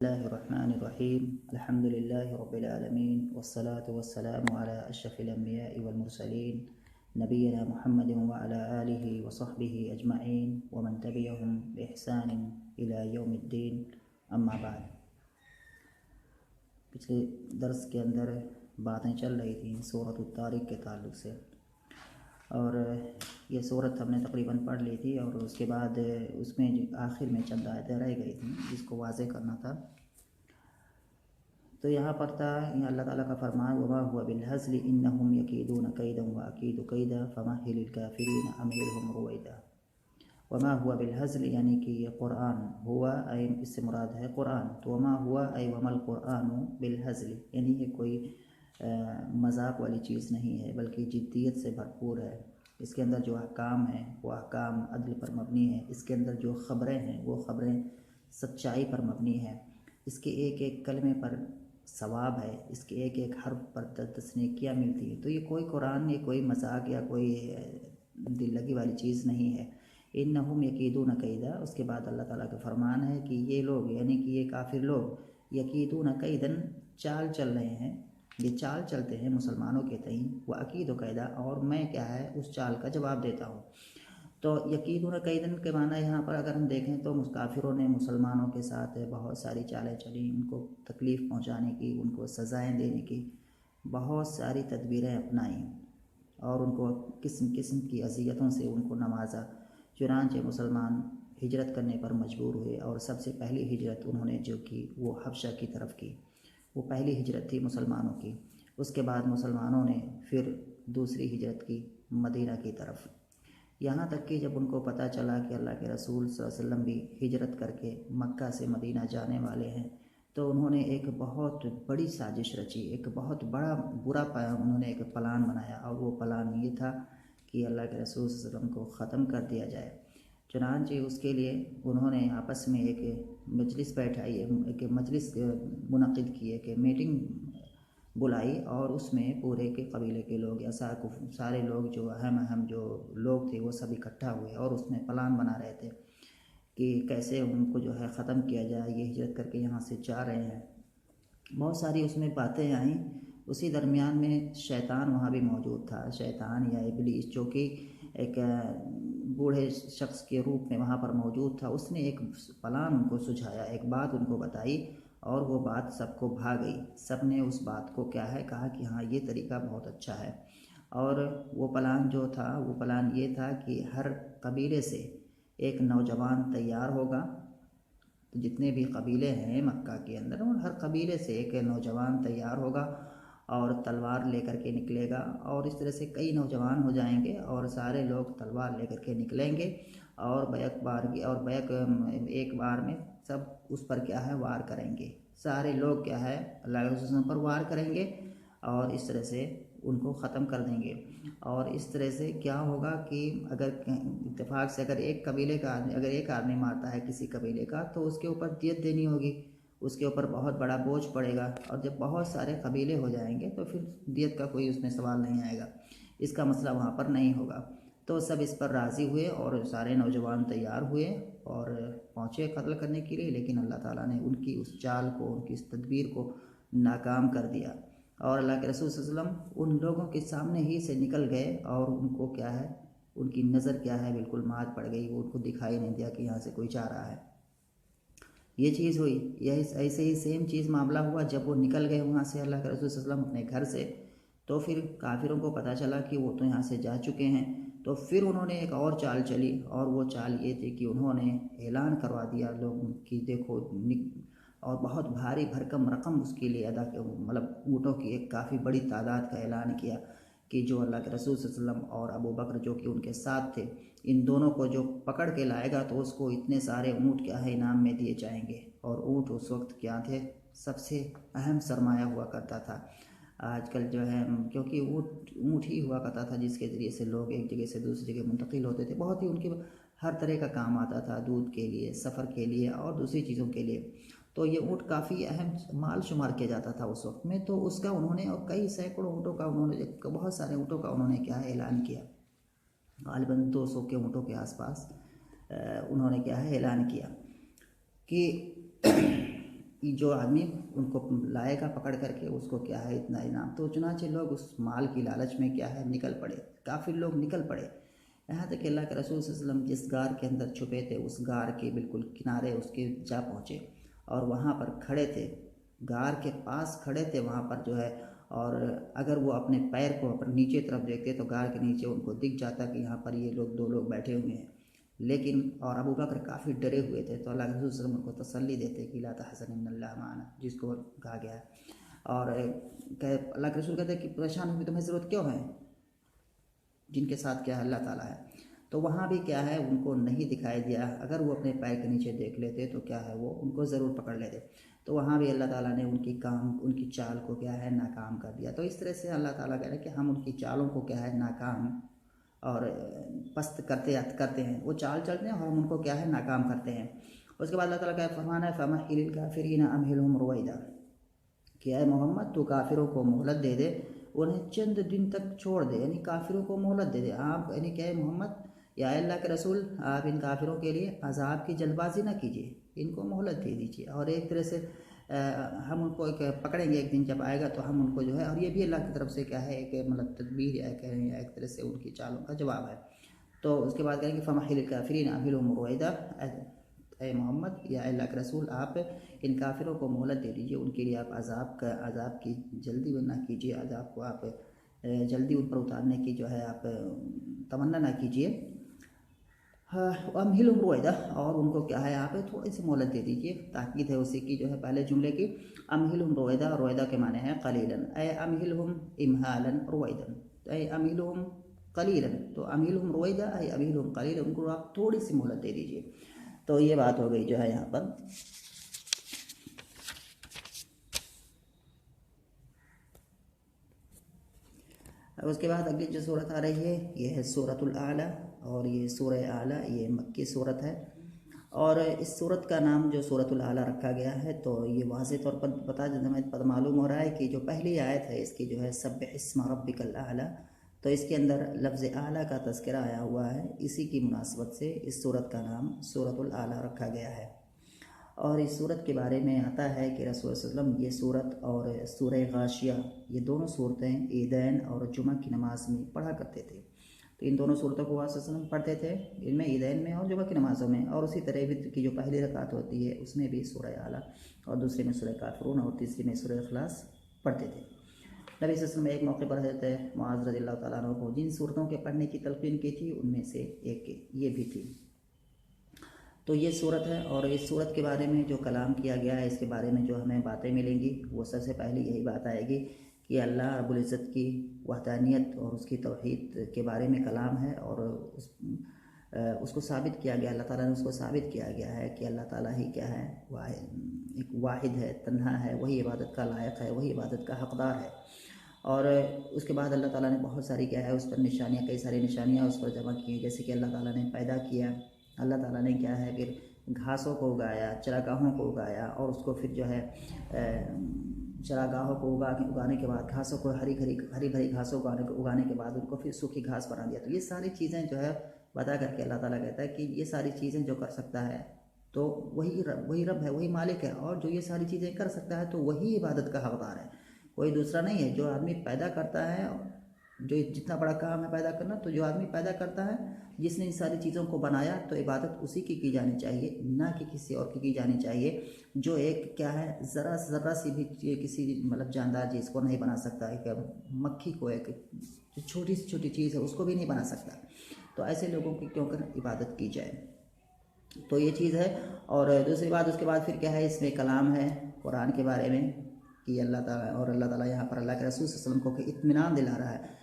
الله الرحمن الرحيم الحمد لله رب العالمين والصلاة والسلام على أشرف الأنبياء والمرسلين نبينا محمد وعلى آله وصحبه أجمعين ومن تبعهم بإحسان إلى يوم الدين أما بعد. پچھلے درس کے اندر باتیں چل رہی تھیں سورۃ الطارق کے تعلق سے، اور یہ سورت ہم نے تقریباً پڑھ لی تھی، اور اس کے بعد اس میں آخر میں چند آیتیں رہ گئی تھیں جس کو واضح کرنا تھا. تو یہاں پر تھا اللہ تعالیٰ کا فرمان وما هو بالهزل انہم یکیدون کیدا واکید کیدا فمہل الکافرین امہلہم رویدا. وما هو بالهزل یعنی کہ یہ قرآن ہوا اس سے مراد ہے قرآن، تو وما ہوا وما القرآن بالهزل یعنی یہ کوئی مذاق والی چیز نہیں ہے بلکہ جدیت سے بھرپور ہے. اس کے اندر جو احکام ہیں وہ احکام عدل پر مبنی ہے، اس کے اندر جو خبریں ہیں وہ خبریں سچائی پر مبنی ہیں، اس کے ایک ایک کلمے پر ثواب ہے، اس کے ایک ایک حرف پر 10 نیکیاں ملتی ہیں. تو یہ کوئی قرآن یہ کوئی مذاق یا کوئی دل لگی والی چیز نہیں ہے. انہم یکیدون کیدا، اس کے بعد اللہ تعالیٰ کا فرمان ہے کہ یہ لوگ یعنی کہ یہ کافر لوگ یکیدون کیدن چال چل رہے ہیں، یہ چال چلتے ہیں مسلمانوں کے تئیں، وہ اکید و قیدا اور میں کیا ہے اس چال کا جواب دیتا ہوں. تو یکیدون کیدن کے معنی یہاں پر اگر ہم دیکھیں تو کافروں نے مسلمانوں کے ساتھ بہت ساری چالیں چلیں، ان کو تکلیف پہنچانے کی، ان کو سزائیں دینے کی بہت ساری تدبیریں اپنائیں، اور ان کو قسم قسم کی اذیتوں سے ان کو نوازا. چنانچہ مسلمان ہجرت کرنے پر مجبور ہوئے، اور سب سے پہلی ہجرت انہوں نے جو کی وہ حبشہ کی طرف کی، وہ پہلی ہجرت تھی مسلمانوں کی. اس کے بعد مسلمانوں نے پھر دوسری ہجرت کی مدینہ کی طرف، یہاں تک کہ جب ان کو پتہ چلا کہ اللہ کے رسول صلی اللہ علیہ وسلم بھی ہجرت کر کے مکہ سے مدینہ جانے والے ہیں، تو انہوں نے ایک بہت بڑی سازش رچی، ایک بہت بڑا برا پایا انہوں نے ایک پلان بنایا، اور وہ پلان یہ تھا کہ اللہ کے رسول صلی اللہ علیہ وسلم کو ختم کر دیا جائے. چنانچہ اس کے لیے انہوں نے آپس میں ایک مجلس بیٹھائی، ایک مجلس منعقد کی، ایک میٹنگ بلائی، اور اس میں پورے کے قبیلے کے لوگ یا سارے لوگ جو اہم جو لوگ تھے وہ سب اکٹھا ہوئے، اور اس میں پلان بنا رہے تھے کہ کیسے ان کو جو ہے ختم کیا جائے، یہ ہجرت کر کے یہاں سے جا رہے ہیں. بہت ساری اس میں باتیں آئیں. اسی درمیان میں شیطان وہاں بھی موجود تھا، شیطان یا ابلیس جو کہ ایک بوڑھے شخص کے روپ میں وہاں پر موجود تھا. اس نے ایک پلان ان کو سجھایا، ایک بات ان کو بتائی، اور وہ بات سب کو بھا گئی. سب نے اس بات کو کیا ہے کہا کہ ہاں یہ طریقہ بہت اچھا ہے. اور وہ پلان جو تھا وہ پلان یہ تھا کہ ہر قبیلے سے ایک نوجوان تیار ہوگا، جتنے بھی قبیلے ہیں مکہ کے اندر اور ہر قبیلے سے ایک نوجوان تیار ہوگا اور تلوار لے کر کے نکلے گا، اور اس طرح سے کئی نوجوان ہو جائیں گے اور سارے لوگ تلوار لے کر کے نکلیں گے، اور ایک بار میں سب اس پر کیا ہے وار کریں گے. سارے لوگ کیا ہے اللہ کے رسول پر وار کریں گے اور اس طرح سے ان کو ختم کر دیں گے. اور اس طرح سے کیا ہوگا کہ اگر اتفاق سے اگر ایک آدمی مارتا ہے کسی قبیلے کا تو اس کے اوپر دیت دینی ہوگی، اس کے اوپر بہت بڑا بوجھ پڑے گا، اور جب بہت سارے قبیلے ہو جائیں گے تو پھر دیت کا کوئی اس میں سوال نہیں آئے گا، اس کا مسئلہ وہاں پر نہیں ہوگا. تو سب اس پر راضی ہوئے اور سارے نوجوان تیار ہوئے اور پہنچے قتل کرنے کے لیے. لیکن اللہ تعالیٰ نے ان کی اس چال کو، ان کی اس تدبیر کو ناکام کر دیا، اور اللہ کے رسول صلی اللہ علیہ وسلم ان لوگوں کے سامنے ہی سے نکل گئے، اور ان کو کیا ہے ان کی نظر کیا ہے بالکل مات پڑ گئی، وہ ان کو دکھائی نہیں دیا کہ یہاں سے کوئی جا رہا ہے. یہ چیز ہوئی. یہ ایسے ہی سیم چیز معاملہ ہوا جب وہ نکل گئے وہاں سے اللہ کے رسول صلی اللہ علیہ وسلم اپنے گھر سے، تو پھر کافروں کو پتہ چلا کہ وہ تو یہاں سے جا چکے ہیں. تو پھر انہوں نے ایک اور چال چلی، اور وہ چال یہ تھی کہ انہوں نے اعلان کروا دیا لوگوں کی دیکھو، اور بہت بھاری بھرکم رقم اس کے لیے مطلب اونٹوں کی ایک کافی بڑی تعداد کا اعلان کیا کہ جو اللہ کے رسول صلی اللہ علیہ وسلم اور ابو بکر جو کہ ان کے ساتھ تھے، ان دونوں کو جو پکڑ کے لائے گا تو اس کو اتنے سارے اونٹ کیا ہے انعام میں دیے جائیں گے. اور اونٹ اس وقت کیا تھے سب سے اہم سرمایہ ہوا کرتا تھا. آج کل جو ہے کیونکہ اونٹ ہی ہوا کرتا تھا جس کے ذریعے سے لوگ ایک جگہ سے دوسری جگہ منتقل ہوتے تھے. بہت ہی ان کے ہر طرح کا کام آتا تھا، دودھ کے لیے، سفر کے لیے اور دوسری چیزوں کے لیے. تو یہ اونٹ کافی اہم مال شمار کیا جاتا تھا اس وقت میں. تو اس کا انہوں نے اور کئی سینکڑوں اونٹوں کا بہت سارے اونٹوں کا انہوں نے کیا ہے اعلان کیا، غالباً 200 کے اونٹوں کے آس پاس انہوں نے کیا ہے اعلان کیا کہ جو آدمی ان کو لائے گا پکڑ کر کے اس کو کیا ہے اتنا انعام۔ تو چنانچہ لوگ اس مال کی لالچ میں کیا ہے نکل پڑے، کافر لوگ نکل پڑے، یہاں تک کہ اللہ کے رسول صلی اللہ علیہ وسلم جس غار کے اندر چھپے تھے اس غار کے بالکل کنارے اس کے جا پہنچے اور وہاں پر کھڑے تھے، غار کے پاس کھڑے تھے وہاں پر جو ہے، اور اگر وہ اپنے پیر کو اپنے نیچے طرف دیکھتے تو غار کے نیچے ان کو دکھ جاتا کہ یہاں پر یہ لوگ 2 لوگ بیٹھے ہوئے ہیں، لیکن اور ابو بکر کافی ڈرے ہوئے تھے، تو اللہ کے رسول صلی اللہ علیہ وسلم ان کو تسلی دیتے کہ لا تحزن ان اللہ معنا، جس کو کہا گیا ہے، اور اللہ کے رسول کہتے ہیں کہ پریشان ہوئی تمہیں ضرورت کیوں ہے، جن کے ساتھ کیا ہے اللہ تعالیٰ ہے۔ تو وہاں بھی کیا ہے ان کو نہیں دکھائی دیا، اگر وہ اپنے پیر کے نیچے دیکھ لیتے تو کیا ہے وہ ان کو ضرور پکڑ لیتے، تو وہاں بھی اللہ تعالیٰ نے ان کی چال کو کیا ہے ناکام کر دیا۔ تو اس طرح سے اللہ تعالیٰ کہہ رہے ہیں کہ ہم ان کی چالوں کو کیا ہے ناکام اور پست کرتے ہیں، وہ چال چلتے ہیں اور ہم ان کو کیا ہے ناکام کرتے ہیں۔ اس کے بعد اللہ تعالیٰ کا فرمان ہے فَمَحِّلِ الْكَافِرِينَ أَمْهِلْهُمْ رُوَيْدًا، کہ اے محمد تو کافروں کو مہلت دے دے، انہیں چند دن تک چھوڑ دے، یعنی کافروں کو مہلت دے دے آپ، یعنی کہ اے محمد یا اللہ کے رسول آپ ان کافروں کے لیے عذاب کی جلد بازی نہ کیجیے، ان کو مہلت دے دیجیے، اور ایک طرح سے ہم ان کو پکڑیں گے ایک دن جب آئے گا تو ہم ان کو جو ہے، اور یہ بھی اللہ کی طرف سے کیا ہے ایک مطلب تدبیر یا ایک طرح سے ان کی چالوں کا جواب ہے۔ تو اس کے بعد کہیں گے فَمَحِّلِ الْكَافِرِينَ أَمْهِلْهُمْ رُوَيْدًا، اے محمد یا اللہ کے رسول آپ ان کافروں کو مہلت دے دیجیے، ان کے لیے آپ عذاب کی جلدی نہ کیجیے، عذاب کو آپ جلدی ان پر اتارنے کی جو ہے آپ تمنا نہ کیجیے۔ أَمْهِلْهُمْ رُوَيْدًا، اور ان کو کیا ہے آپ تھوڑی سی مہلت دے دیجیے، تاکید ہے اسی کی جو ہے پہلے جملے کی، أَمْهِلْهُمْ رُوَيْدًا، رویدہ کے معنی ہے قلیلاً، اے أَمْهِلْهُمْ إِمْهَالًا رُوَيْدًا، اے أَمْهِلْهُمْ قلیلاً، تو أَمْهِلْهُمْ رُوَيْدًا اے أَمْهِلْهُمْ قلیلاً، ان کو آپ تھوڑی سی مہلت دے دیجیے۔ تو یہ بات ہو گئی جو ہے یہاں پر۔ اس کے بعد اگلی جو صورت آ رہی ہے یہ ہے سورۃ الاعلیٰ، اور یہ سورہ اعلیٰ یہ مکی صورت ہے، اور اس صورت کا نام جو سورۃ الاعلیٰ رکھا گیا ہے تو یہ واضح طور پر معلوم ہو رہا ہے کہ جو پہلی آیت ہے اس کی جو ہے سبح اسم ربک الاعلیٰ، تو اس کے اندر لفظ اعلیٰ کا تذکرہ آیا ہوا ہے، اسی کی مناسبت سے اس صورت کا نام سورۃ الاعلیٰ رکھا گیا ہے۔ اور اس صورت کے بارے میں آتا ہے کہ رسول صلی اللہ علیہ وسلم یہ صورت اور سورہ غاشیہ یہ دونوں صورتیں عیدین اور جمعہ کی نماز میں پڑھا کرتے تھے، تو ان دونوں صورتوں کو آپ صلی اللہ علیہ وسلم پڑھتے تھے، ان میں عیدین میں اور جمعہ کی نمازوں میں، اور اسی طرح وتر کی جو پہلی رکعت ہوتی ہے اس میں بھی سورہ اعلیٰ، اور دوسرے میں سورہ کافرون، اور تیسری میں سورہ اخلاص پڑھتے تھے۔ نبی صلی اللہ علیہ وسلم ایک موقع پر حضرت معاذ رضی اللہ تعالیٰ عنہ کو جن صورتوں کے پڑھنے کی تلقین کی تھی ان میں سے ایک یہ بھی تھی۔ تو یہ صورت ہے، اور اس صورت کے بارے میں جو کلام کیا گیا ہے اس کے بارے میں جو ہمیں باتیں ملیں گی وہ سب سے پہلے یہی بات آئے گی کہ اللہ رب العزت کی وحدانیت اور اس کی توحید کے بارے میں کلام ہے، اور اس کو ثابت کیا گیا، اللہ تعالیٰ نے اس کو ثابت کیا گیا ہے کہ اللہ تعالیٰ ہی کیا ہے ایک واحد ہے، تنہا ہے، وہی عبادت کا لائق ہے، وہی عبادت کا حقدار ہے۔ اور اس کے بعد اللہ تعالیٰ نے بہت ساری کیا ہے اس پر نشانیاں، کئی ساری نشانیاں اس پر جمع کی ہیں، جیسے کہ اللہ تعالیٰ نے پیدا کیا، اللہ تعالیٰ نے کیا ہے پھر گھاسوں کو اگایا، چراگاہوں کو اگایا، اور اس کو پھر جو ہے چراگاہوں کو اگانے کے بعد گھاسوں کو ہری بھری گھاسوں اگانے کے بعد ان کو پھر سوکھی گھاس بنا دیا۔ تو یہ ساری چیزیں جو ہے بتا کر کے اللہ تعالیٰ کہتا ہے کہ یہ ساری چیزیں جو کر سکتا ہے تو وہی رب ہے، وہی مالک ہے، اور جو یہ ساری چیزیں کر سکتا ہے تو وہی عبادت کا حقدار ہے، کوئی دوسرا نہیں ہے۔ جو آدمی پیدا کرتا ہے، جو جتنا بڑا کام ہے پیدا کرنا، تو جو آدمی پیدا کرتا ہے جس نے ان ساری چیزوں کو بنایا تو عبادت اسی کی جانی چاہیے، نہ کہ کسی اور کی جانی چاہیے، جو ایک کیا ہے ذرا سی بھی کسی مطلب جاندار چیز کو نہیں بنا سکتا ہے، کہ مکھی کو ایک جو چھوٹی سی چھوٹی چیز ہے اس کو بھی نہیں بنا سکتا، تو ایسے لوگوں کی کیوں کر عبادت کی جائے۔ تو یہ چیز ہے، اور دوسری بات اس کے بعد پھر کیا ہے اس میں کلام ہے قرآن کے بارے میں کہ اللہ تعالیٰ یہاں پر اللہ کے رسول صلی اللہ علیہ وسلم کو اطمینان دلا رہا ہے،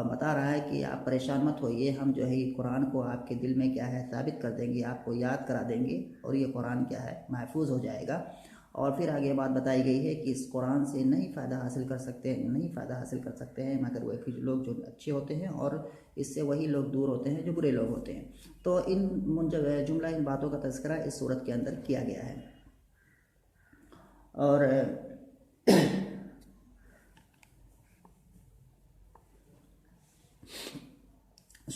بتا رہا ہے کہ آپ پریشان مت ہوئیے، ہم جو ہے یہ قرآن کو آپ کے دل میں کیا ہے ثابت کر دیں گے، آپ کو یاد کرا دیں گے، اور یہ قرآن کیا ہے محفوظ ہو جائے گا۔ اور پھر آگے بات بتائی گئی ہے کہ اس قرآن سے نہیں فائدہ حاصل کر سکتے ہیں مگر وہ لوگ جو اچھے ہوتے ہیں، اور اس سے وہی لوگ دور ہوتے ہیں جو برے لوگ ہوتے ہیں۔ تو ان باتوں کا تذکرہ اس صورت کے اندر کیا گیا ہے۔ اور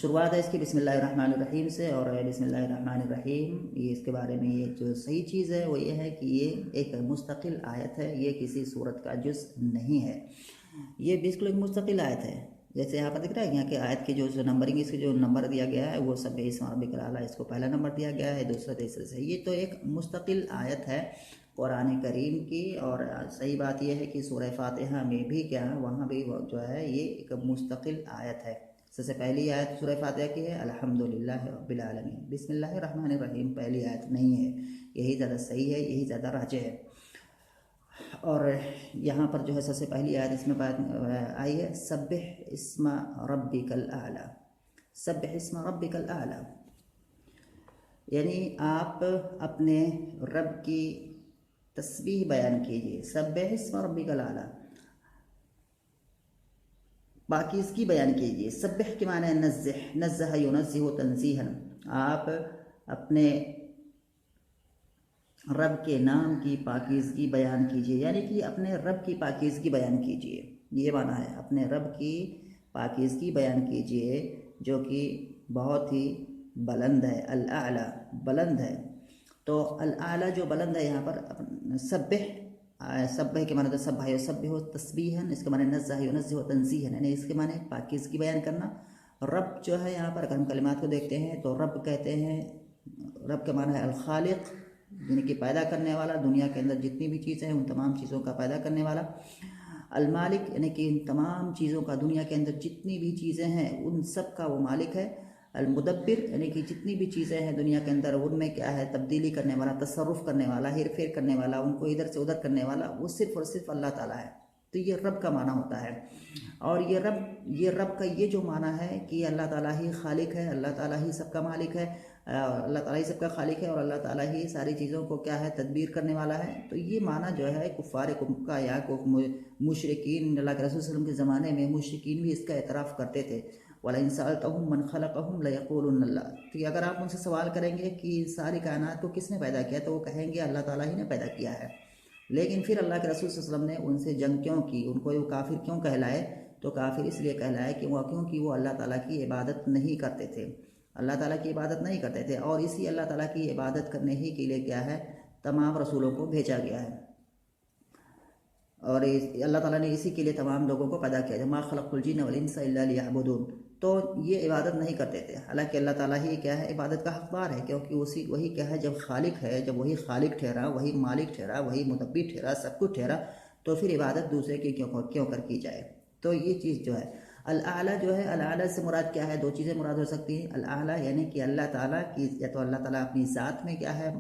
شروعات ہے اس کی بسم اللہ الرحمن الرحیم سے، اور بسم اللہ الرحمن الرحیم یہ اس کے بارے میں یہ جو صحیح چیز ہے وہ یہ ہے کہ یہ ایک مستقل آیت ہے، یہ کسی صورت کا جز نہیں ہے، یہ بالکل ایک مستقل آیت ہے۔ جیسے یہاں پر دکھ رہا ہے یہاں کہ آیت کی جو نمبرنگ، اس کی جو نمبر دیا گیا ہے وہ سبح اسم ربک الاعلی، اس کو پہلا نمبر دیا گیا ہے، دوسرا تیسرے سے۔ یہ تو ایک مستقل آیت ہے قرآن کریم کی، اور صحیح بات یہ ہے کہ سورہ فاتحہ میں بھی کیا ہے، وہاں بھی جو ہے یہ ایک مستقل آیت ہے۔ سب سے پہلی آیت سورہ فاتحہ کی ہے الحمدللہ رب العالمین، بسم اللہ الرحمن الرحیم پہلی آیت نہیں ہے، یہی زیادہ صحیح ہے، یہی زیادہ راجح ہے۔ اور یہاں پر جو ہے سب سے پہلی آیت اس میں بات آئی ہے سبح اسم ربک الاعلی، سبح اسم ربک الاعلی، یعنی آپ اپنے رب کی تسبیح بیان کیجیے، سبح اسم ربک الاعلی، پاکیزگی بیان کیجیے۔ سبح کے معنی ہے نزہ، نزہ ینزہ تنزیہا، آپ اپنے رب کے نام کی پاکیزگی بیان کیجیے، یعنی کہ اپنے رب کی پاکیزگی بیان کیجیے، یہ معنی ہے اپنے رب کی پاکیزگی بیان کیجیے جو کہ بہت ہی بلند ہے، الاعلی بلند ہے۔ تو الاعلی جو بلند ہے یہاں پر سبح، سبح کے معنی تو سبح یسبح تسبیحا، اس کے معنی نزہ ینزہ تنزیحا، یعنی اس کے معنی پاکیزگی بیان کرنا۔ رب جو ہے یہاں پر اگر ہم کلمات کو دیکھتے ہیں تو رب کہتے ہیں، رب کا معنی ہے الخالق، یعنی کہ پیدا کرنے والا، دنیا کے اندر جتنی بھی چیزیں ہیں ان تمام چیزوں کا پیدا کرنے والا۔ المالک یعنی کہ ان تمام چیزوں کا، دنیا کے اندر جتنی بھی چیزیں ہیں ان سب کا وہ مالک ہے۔ المدبر یعنی کہ جتنی بھی چیزیں ہیں دنیا کے اندر ان میں کیا ہے تبدیلی کرنے والا، تصرف کرنے والا، ہیر پھیر کرنے والا، ان کو ادھر سے ادھر کرنے والا، وہ صرف اور صرف اللہ تعالیٰ ہے۔ تو یہ رب کا معنی ہوتا ہے، اور یہ رب کا یہ جو معنی ہے کہ اللہ تعالیٰ ہی خالق ہے، اللہ تعالیٰ ہی سب کا مالک ہے، اللہ تعالیٰ ہی سب کا خالق ہے، اور اللہ تعالیٰ ہی ساری چیزوں کو کیا ہے تدبیر کرنے والا ہے۔ تو یہ معنی جو ہے کفار مکہ یا مشرکین، اللہ کے رسول صلی اللہ علیہ وسلم کے زمانے میں مشرکین بھی اس کا اعتراف کرتے تھے۔ وَلَئِن سَأَلْتَهُم مَّنْ خَلَقَهُمْ لَيَقُولُنَّ اللَّهُ، تو اگر آپ ان سے سوال کریں گے کہ ساری کائنات کو کس نے پیدا کیا تو وہ کہیں گے اللہ تعالیٰ ہی نے پیدا کیا ہے۔ لیکن پھر اللہ کے رسول صلی اللہ علیہ وسلم نے ان سے جنگ کیوں کی، ان کو وہ کافر کیوں کہلائے؟ تو کافر اس لیے کہلائے کہ کیونکہ وہ اللہ تعالیٰ کی عبادت نہیں کرتے تھے، اللہ تعالیٰ کی عبادت نہیں کرتے تھے، اور اسی اللہ تعالیٰ کی عبادت کرنے ہی کے لیے کیا ہے تمام رسولوں کو بھیجا گیا ہے، اور اللہ تعالیٰ نے اسی کے لیے تمام لوگوں کو پیدا کیا، ما خلقت الجن والانس الا لیعبدون۔ تو یہ عبادت نہیں کرتے تھے، حالانکہ اللہ تعالیٰ ہی کیا ہے عبادت کا حقدار ہے، کیونکہ وہی کیا ہے جب خالق ہے، جب وہی خالق ٹھہرا، وہی مالک ٹھہرا، وہی مدبر ٹھہرا، سب کچھ ٹھہرا، تو پھر عبادت دوسرے کی کیوں کر کی جائے؟ تو یہ چیز جو ہے الاعلیٰ جو ہے، الاعلیٰ سے مراد کیا ہے؟ دو چیزیں مراد ہو سکتی ہیں۔ الاعلیٰ یعنی کہ اللہ تعالیٰ کی، یا تو اللہ تعالیٰ اپنی ذات میں کیا ہے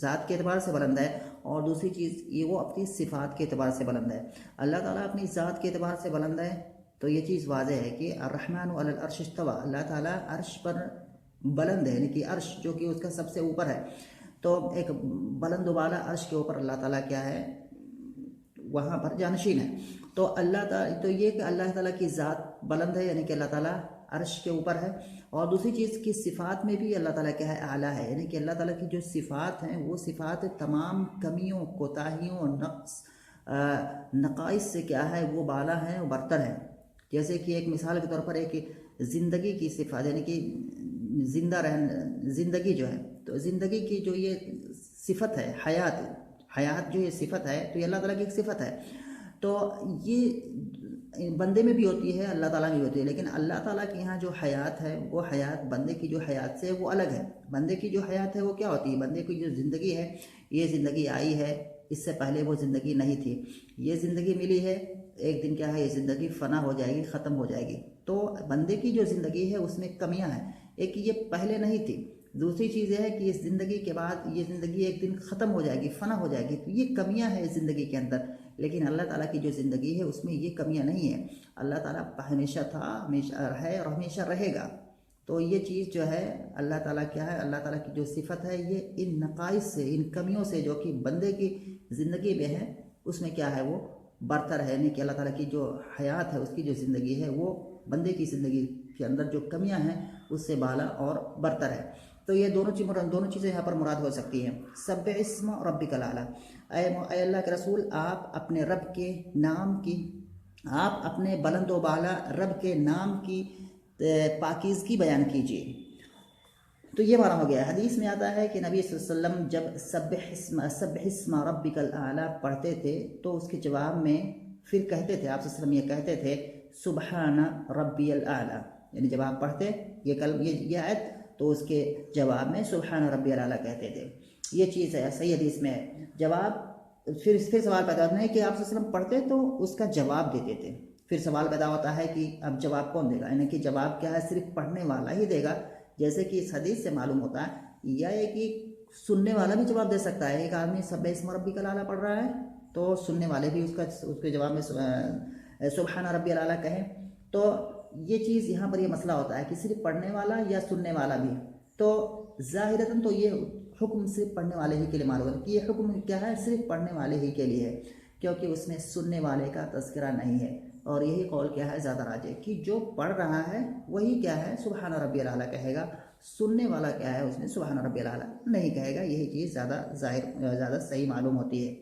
ذات کے اعتبار سے بلند ہے، اور دوسری چیز یہ وہ اپنی صفات کے اعتبار سے بلند ہے۔ اللہ تعالیٰ اپنی ذات کے اعتبار سے بلند ہے تو یہ چیز واضح ہے کہ الرحمن علی العرش استوى، اللہ تعالیٰ عرش پر بلند ہے، یعنی کہ عرش جو کہ اس کا سب سے اوپر ہے، تو ایک بلند و بالا عرش کے اوپر اللہ تعالیٰ کیا ہے وہاں پر جانشین ہے۔ تو اللہ تعالیٰ، تو یہ کہ اللہ تعالیٰ کی ذات بلند ہے، یعنی کہ اللہ تعالیٰ عرش کے اوپر ہے، اور دوسری چیز کی صفات میں بھی اللہ تعالیٰ کیا ہے اعلیٰ ہے، یعنی کہ اللہ تعالیٰ کی جو صفات ہیں وہ صفات تمام کمیوں، کوتاہیوں، نقائص سے کیا ہے وہ بالا ہیں، وہ برتر ہیں۔ جیسے کہ ایک مثال کے طور پر ایک زندگی کی صفات، یعنی کہ زندگی جو ہے، تو زندگی کی جو یہ صفت ہے حیات جو یہ صفت ہے، تو یہ اللہ تعالیٰ کی ایک صفت ہے۔ تو یہ بندے میں بھی ہوتی ہے، اللہ تعالیٰ میں بھی ہوتی ہے، لیکن اللہ تعالیٰ کے یہاں جو حیات ہے وہ حیات بندے کی جو حیات سے وہ الگ ہے۔ بندے کی جو حیات ہے وہ کیا ہوتی ہے؟ بندے کی جو زندگی ہے، یہ زندگی آئی ہے، اس سے پہلے وہ زندگی نہیں تھی، یہ زندگی ملی ہے، ایک دن کیا ہے یہ زندگی فنا ہو جائے گی، ختم ہو جائے گی۔ تو بندے کی جو زندگی ہے اس میں کمیاں ہیں، ایک یہ پہلے نہیں تھی، دوسری چیز یہ ہے کہ اس زندگی کے بعد یہ زندگی ایک دن ختم ہو جائے گی، فنا ہو جائے گی، تو یہ کمیاں ہیں اس زندگی کے اندر۔ لیکن اللہ تعالیٰ کی جو زندگی ہے اس میں یہ کمیاں نہیں ہیں، اللہ تعالیٰ ہمیشہ تھا، ہمیشہ ہے، اور ہمیشہ رہے گا۔ تو یہ چیز جو ہے اللہ تعالیٰ کیا ہے، اللہ تعالیٰ کی جو صفت ہے یہ ان نقائص سے، ان کمیوں سے جو کہ بندے کی زندگی میں ہے اس میں کیا ہے وہ برتر ہے، یعنی کہ اللہ تعالیٰ کی جو حیات ہے، اس کی جو زندگی ہے وہ بندے کی زندگی کے اندر جو کمیاں ہیں اس سے بالا اور برتر ہے۔ تو یہ دونوں چیزیں یہاں پر مراد ہو سکتی ہیں۔ سبح اسم ربک الاعلی، اے اللہ کے رسول آپ اپنے رب کے نام کی، آپ اپنے بلند و بالا رب کے نام کی پاکیزگی بیان کیجیے. تو یہ معنی ہو گیا. حدیث میں آتا ہے کہ نبی صلی اللہ علیہ وسلم جب سبح اسم ربک الاعلی پڑھتے تھے تو اس کے جواب میں پھر کہتے تھے، آپ صلی اللہ علیہ وسلم یہ کہتے تھے سبحان ربی الاعلی، یعنی جب آپ پڑھتے یہ آیت تو اس کے جواب میں سبحان ربی الاعلی کہتے تھے. یہ چیز ہے صحیح حدیث میں ہے. جواب پھر سوال پیدا ہوتا ہے کہ آپ صلی اللہ علیہ وسلم پڑھتے تو اس کا جواب دیتے تھے. پھر سوال پیدا ہوتا ہے کہ اب جواب کون دے گا، یعنی کہ جواب کیا ہے صرف پڑھنے والا ہی دے گا، جیسے کہ اس حدیث سے معلوم ہوتا ہے، یا یہ کہ سننے والا بھی جواب دے سکتا ہے. ایک آدمی سبح اسم ربک الاعلی پڑھ رہا ہے تو سننے والے بھی اس کے جواب میں سبحان ربی الاعلی کہیں. تو یہ چیز یہاں پر یہ مسئلہ ہوتا ہے کہ صرف پڑھنے والا یا سننے والا بھی. تو ظاہراً تو یہ حکم صرف پڑھنے والے ہی کے لیے معلوم ہے کہ یہ حکم کیا ہے، صرف پڑھنے والے ہی کے لیے ہے، کیونکہ اس میں سننے والے کا تذکرہ نہیں ہے. اور یہی قول کیا ہے زیادہ راجح کہ جو پڑھ رہا ہے وہی کیا ہے سبحان ربی الاعلی کہے گا، سننے والا کیا ہے اس میں سبحان ربی الاعلی نہیں کہے گا. یہی چیز زیادہ صحیح معلوم ہوتی ہے.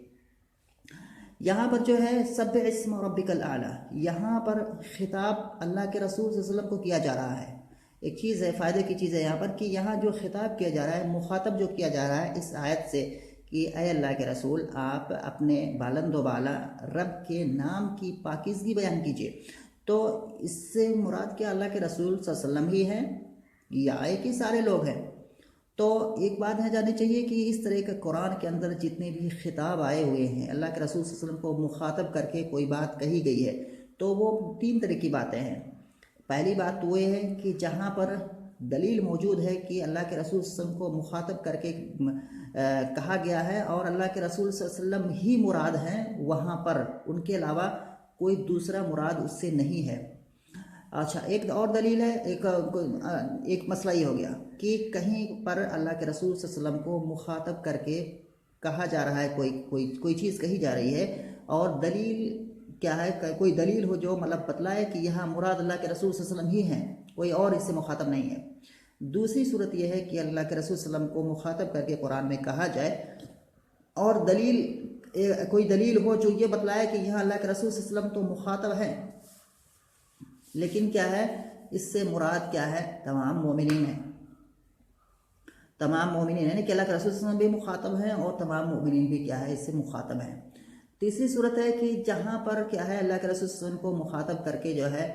یہاں پر جو ہے سبح اسم ربک الاعلی، یہاں پر خطاب اللہ کے رسول صلی اللہ علیہ وسلم کو کیا جا رہا ہے. ایک چیز ہے، فائدے کی چیز ہے یہاں پر کہ یہاں جو خطاب کیا جا رہا ہے، مخاطب جو کیا جا رہا ہے اس آیت سے کہ اے اللہ کے رسول آپ اپنے بلند و بالا رب کے نام کی پاکیزگی بیان کیجیے. تو اس سے مراد کیا اللہ کے رسول صلی اللہ علیہ وسلم ہی ہیں یا کہ سارے لوگ ہیں؟ تو ایک بات ہے جاننی چاہیے کہ اس طرح کے قرآن کے اندر جتنے بھی خطاب آئے ہوئے ہیں، اللہ کے رسول صلی اللہ علیہ وسلم کو مخاطب کر کے کوئی بات کہی گئی ہے، تو وہ 3 طرح کی باتیں ہیں. پہلی بات وہ یہ ہے کہ جہاں پر دلیل موجود ہے کہ اللہ کے رسول صلی اللہ علیہ وسلم کو مخاطب کر کے کہا گیا ہے اور اللہ کے رسول صلی اللہ علیہ وسلم ہی مراد ہیں، وہاں پر ان کے علاوہ کوئی دوسرا مراد اس سے نہیں ہے. اچھا، ایک اور دلیل ہے، ایک مسئلہ یہ ہو گیا کہ کہیں پر اللہ کے رسول صلی اللہ علیہ وسلم کو مخاطب کر کے کہا جا رہا ہے، کوئی چیز کہی جا رہی ہے اور دلیل کیا ہے، کوئی دلیل ہو جو مطلب بتلائے کہ یہاں مراد اللہ کے رسول صلی اللہ علیہ وسلم ہی ہیں، کوئی اور اس سے مخاطب نہیں ہے. دوسری صورت یہ ہے کہ اللہ کے رسول صلی اللہ علیہ وسلم کو مخاطب کر کے قرآن میں کہا جائے اور کوئی دلیل ہو جو یہ بتلائے کہ یہاں اللہ کے رسول صلی اللہ علیہ وسلم تو مخاطب ہیں، لیکن کیا ہے اس سے مراد کیا ہے تمام مومنین ہیں. تمام مومنین یعنی کہ اللہ کے رسول صلی اللہ علیہ وسلم بھی مخاطب ہیں اور تمام مومنین بھی کیا ہے اس سے مخاطب ہیں. تیسری صورت ہے کہ جہاں پر کیا ہے اللہ کے رسول صلی اللہ علیہ وسلم کو مخاطب کر کے جو ہے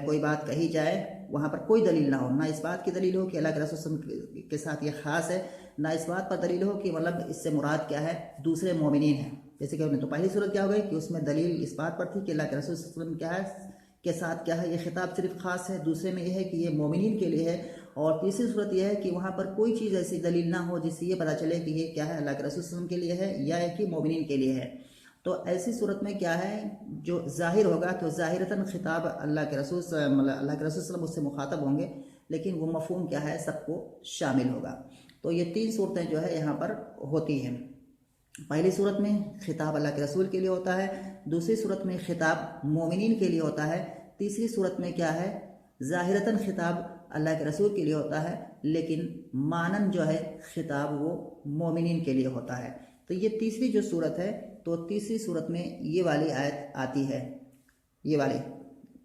کوئی بات کہی جائے، وہاں پر کوئی دلیل نہ ہو، نہ اس بات کی دلیل ہو کہ اللہ کے رسول صلی اللہ علیہ وسلم کے ساتھ یہ خاص ہے، نہ اس بات پر دلیل ہو کہ مطلب اس سے مراد کیا ہے دوسرے مومنین ہیں. جیسے کہ تو پہلی صورت کیا ہو گئی کہ اس میں دلیل اس بات پر تھی کہ اللہ کے رسول صلی اللہ علیہ وسلم کیا ہے کے ساتھ کیا ہے یہ خطاب صرف خاص ہے، دوسرے میں یہ ہے کہ یہ مومنین کے لیے ہے، اور تیسری صورت یہ ہے کہ وہاں پر کوئی چیز ایسی دلیل نہ ہو جس سے یہ پتہ چلے کہ یہ کیا ہے اللہ کے رسول صلی اللہ علیہ وسلم کے لیے ہے یا کہ مومنین کے لیے ہے. تو ایسی صورت میں کیا ہے جو ظاہر ہوگا تو ظاہراً خطاب اللہ کے رسول صلی اللہ علیہ وسلم اس سے مخاطب ہوں گے، لیکن وہ مفہوم کیا ہے سب کو شامل ہوگا. تو یہ 3 صورتیں جو ہے یہاں پر ہوتی ہیں. پہلی صورت میں خطاب اللہ کے رسول کے لیے ہوتا ہے، دوسری صورت میں خطاب مومنین کے لیے ہوتا ہے، تیسری صورت میں کیا ہے ظاہراً خطاب اللہ کے رسول کے لیے ہوتا ہے لیکن معنن جو ہے خطاب وہ مومنین کے لیے ہوتا ہے. تو یہ تیسری جو صورت ہے، تو تیسری صورت میں یہ والی آیت آتی ہے، یہ والی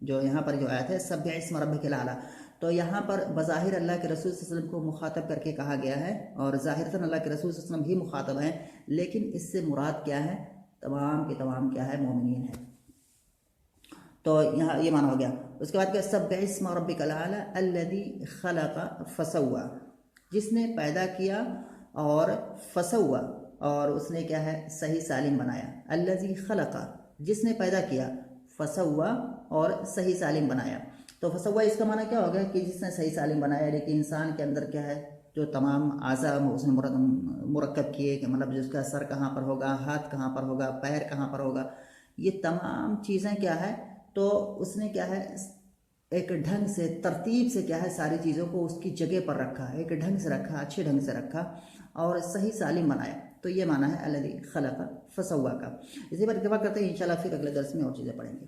جو یہاں پر جو آیت ہے سبح اسم ربک الاعلی. تو یہاں پر بظاہر اللہ کے رسول صلی اللہ علیہ وسلم کو مخاطب کر کے کہا گیا ہے اور ظاہراً اللہ کے رسول صلی اللہ علیہ وسلم ہی مخاطب ہیں، لیکن اس سے مراد کیا ہے تمام کے تمام کیا ہے مومنین ہیں. تو یہاں یہ معنی ہو گیا. اس کے بعد کیا سبح اسم ربک الاعلی الذی خلق فسوی، جس نے پیدا کیا اور فسوی اور اس نے کیا ہے صحیح سالم بنایا. الذی خلق جس نے پیدا کیا، فسوی اور صحیح سالم بنایا. تو فسوی اس کا معنی کیا ہوگا کہ جس نے صحیح سالم بنایا، لیکن انسان کے اندر کیا ہے جو تمام اعضاء اس نے مرکب کیے کہ مطلب جس کا سر کہاں پر ہوگا، ہاتھ کہاں پر ہوگا، پیر کہاں پر ہوگا، یہ تمام چیزیں کیا ہے تو اس نے کیا ہے ایک ڈھنگ سے ترتیب سے کیا ہے ساری چیزوں کو اس کی جگہ پر رکھا، ایک ڈھنگ سے رکھا، اچھے ڈھنگ سے رکھا اور صحیح سالم بنایا. تو یہ معنی ہے الذی خلق فسوی کا. اسی پر اتفاق کرتے ہیں انشاءاللہ پھر اگلے درس میں اور چیزیں پڑھیں گے.